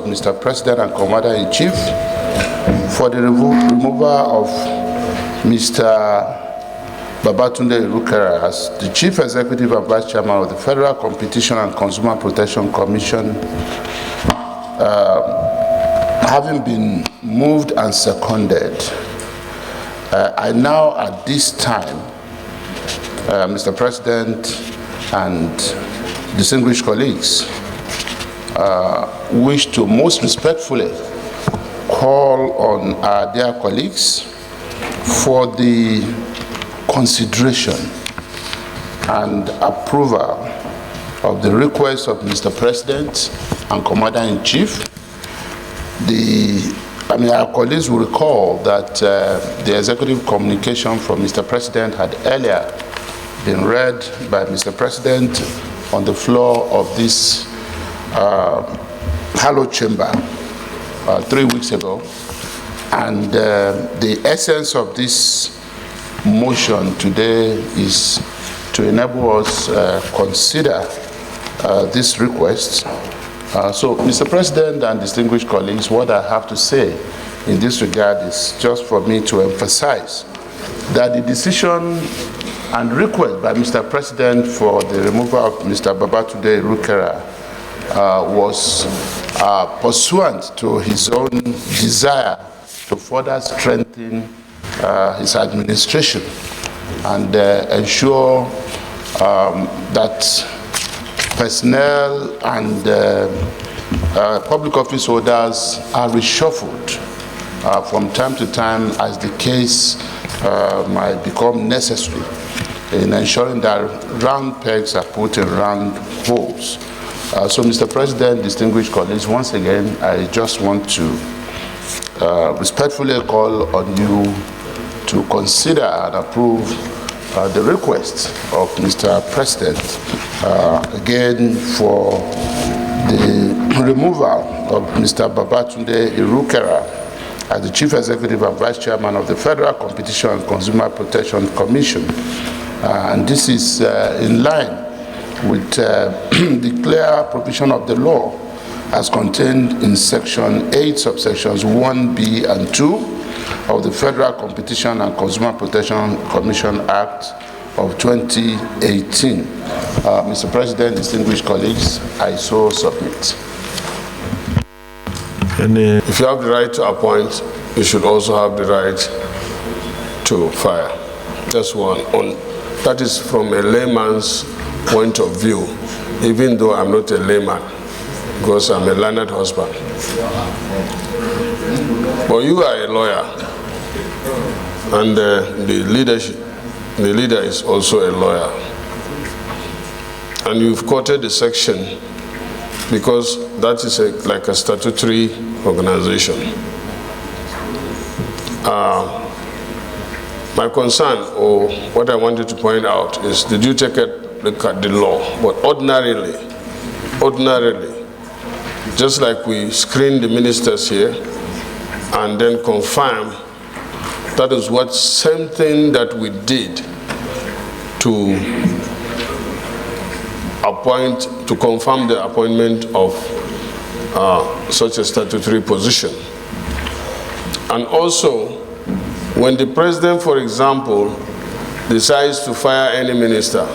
of Mr. President and Commander-in-Chief for the removal of Mr. Babatunde Irukera as the Chief Executive and Vice Chairman of the Federal Competition and Consumer Protection Commission, having been moved and seconded, I now at this time, Mr. President and distinguished colleagues, wish to most respectfully call on our dear colleagues for the consideration and approval of the request of Mr. President and Commander-in-Chief. Our colleagues will recall that the executive communication from Mr. President had earlier been read by Mr. President on the floor of this hallowed chamber 3 weeks ago. And the essence of this motion today is to enable us consider this request. So, Mr. President and distinguished colleagues, what I have to say in this regard is just for me to emphasize that the decision and request by Mr. President for the removal of Mr. Babatunde Irukera was pursuant to his own desire to further strengthen his administration and ensure that personnel and public office holders are reshuffled from time to time as the case might become necessary in ensuring that round pegs are put in round holes. So, Mr. President, distinguished colleagues, once again, I just want to respectfully call on you to consider and approve the request of Mr. President, again, for the removal of Mr. Babatunde Irukera as the Chief Executive and Vice Chairman of the Federal Competition and Consumer Protection Commission. And this is in line with the clear provision of the law as contained in Section 8, subsections 1B and 2 of the Federal Competition and Consumer Protection Commission Act of 2018. Mr. President, distinguished colleagues, I so submit. If you have the right to appoint, you should also have the right to fire. That's one. That is from a layman's point of view, even though I'm not a layman, because I'm a learned husband. But you are a lawyer, and the leader is also a lawyer. And you've quoted the section because that is like a statutory organization. My concern, or what I wanted to point out, is did you take a look at the law? But ordinarily, just like we screen the ministers here and then confirm, that is what same thing that we did to appoint, to confirm the appointment of such a statutory position. And also, when the president, for example, decides to fire any minister,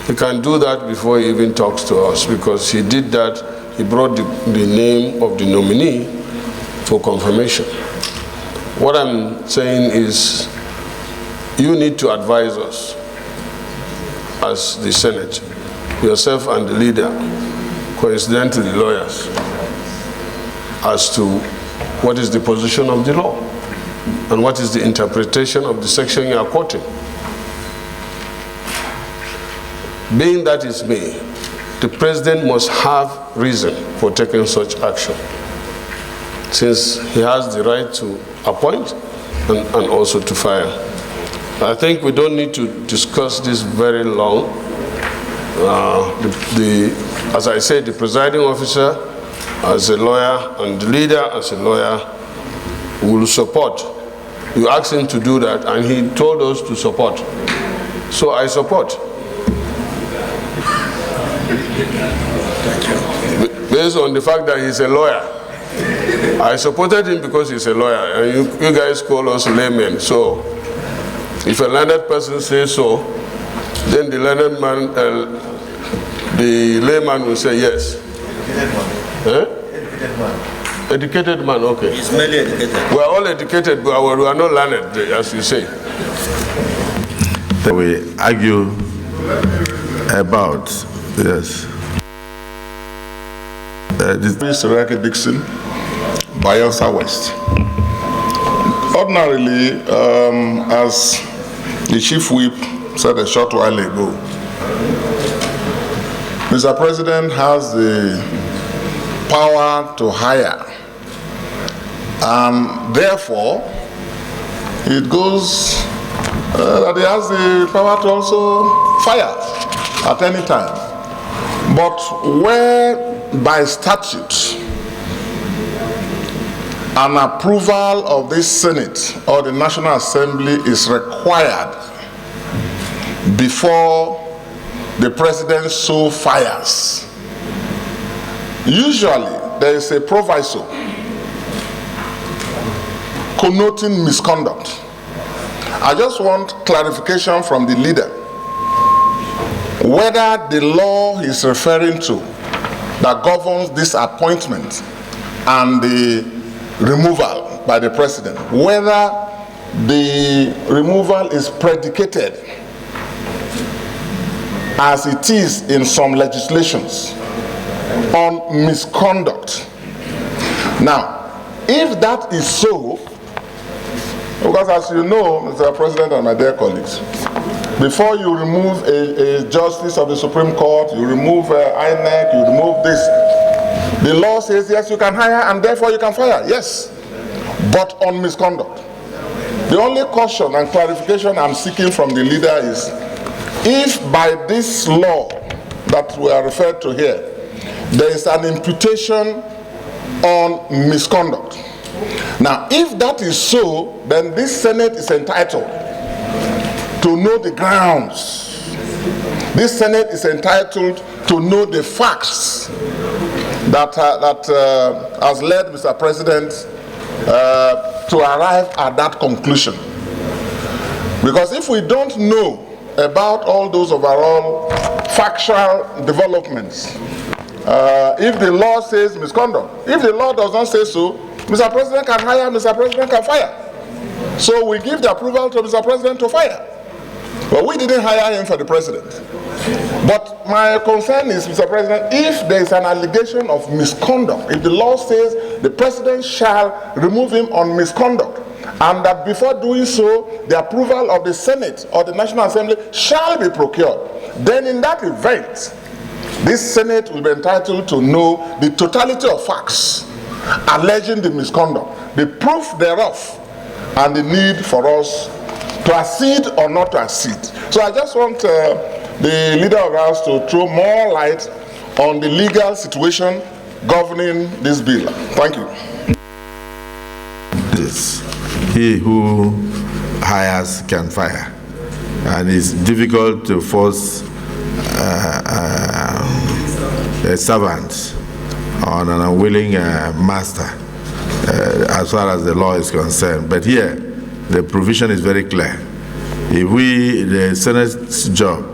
he can do that before he even talks to us, because he did that, he brought the name of the nominee for confirmation. What I'm saying is, you need to advise us as the Senate, yourself and the leader, coincidentally lawyers, as to what is the position of the law and what is the interpretation of the section you are quoting. Being that is me, the president must have reason for taking such action, since he has the right to appoint and also to fire. I think we don't need to discuss this very long. As I said, the presiding officer as a lawyer and the leader as a lawyer will support. You asked him to do that and he told us to support. So I support. based on the fact that he's a lawyer. I supported him because he's a lawyer, and you guys call us laymen. So, if a learned person says so, then the learned man, the layman will say yes. Educated man. Educated man, okay. He's merely educated. We are all educated, but we are not learned, as you say. We argue about, yes. This is Irukere Dixon, Bayelsa West. Ordinarily, as the chief whip said a short while ago, Mr. President has the power to hire, and therefore it goes that he has the power to also fire at any time. But where by statute an approval of this Senate or the National Assembly is required before the President so fires, usually there is a proviso connoting misconduct. I just want clarification from the leader whether the law he's referring to that governs this appointment and the removal by the President, whether the removal is predicated as it is in some legislations on misconduct. Now, if that is so, because as you know, Mr. President and my dear colleagues, before you remove a justice of the Supreme Court, you remove INEC, you remove this, the law says yes, you can hire and therefore you can fire, yes, but on misconduct. The only caution and clarification I'm seeking from the leader is, if by this law that we are referred to here, there is an imputation on misconduct. Now, if that is so, then this Senate is entitled to know the grounds. This Senate is entitled to know the facts that has led Mr. President to arrive at that conclusion. Because if we don't know about all those overall factual developments, if the law says misconduct, if the law does not say so, Mr. President can hire, Mr. President can fire. So we give the approval to Mr. President to fire. But we didn't hire him for the President. But my concern is, Mr. President, if there is an allegation of misconduct, if the law says the President shall remove him on misconduct, and that before doing so, the approval of the Senate or the National Assembly shall be procured, then in that event, this Senate will be entitled to know the totality of facts alleging the misconduct, the proof thereof, and the need for us to accede or not to accede. So I just want the leader of ours to throw more light on the legal situation governing this bill. Thank you. This, he who hires can fire, and it's difficult to force a servant on an unwilling master as far as the law is concerned. But here, the provision is very clear. If the Senate's job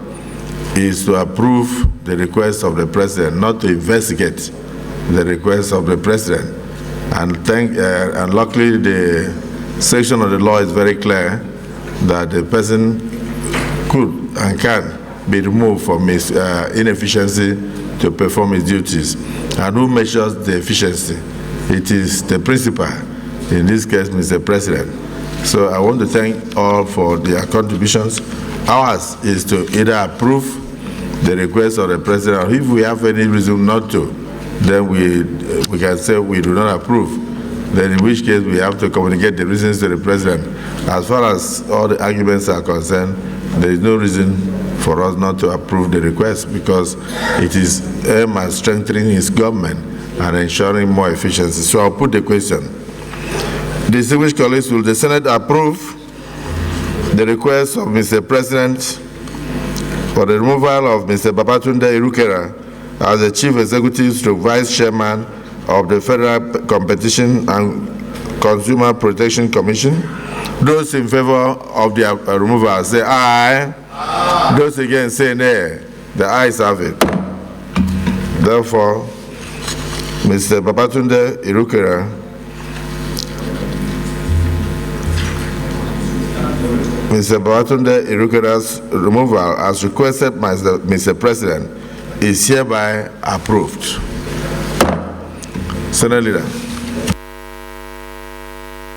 is to approve the request of the President, not to investigate the request of the President. And luckily, the section of the law is very clear that the person could and can be removed from his inefficiency to perform his duties. And who measures the efficiency? It is the principal, in this case, Mr. President. So I want to thank all for their contributions. Ours is to either approve the request of the President, or if we have any reason not to, then we can say we do not approve. Then in which case we have to communicate the reasons to the President. As far as all the arguments are concerned, there is no reason for us not to approve the request, because it is aimed at strengthening his government and ensuring more efficiency. So I'll put the question. Distinguished colleagues, will the Senate approve the request of Mr. President for the removal of Mr. Babatunde Irukera as the Chief Executive to Vice Chairman of the Federal Competition and Consumer Protection Commission. Those in favor of their removal say aye. Aye. Those against say nay. The ayes have it. Therefore, Mr. Babatunde Irukera Irukera's removal, as requested by Mr. President, is hereby approved. Senate Leader.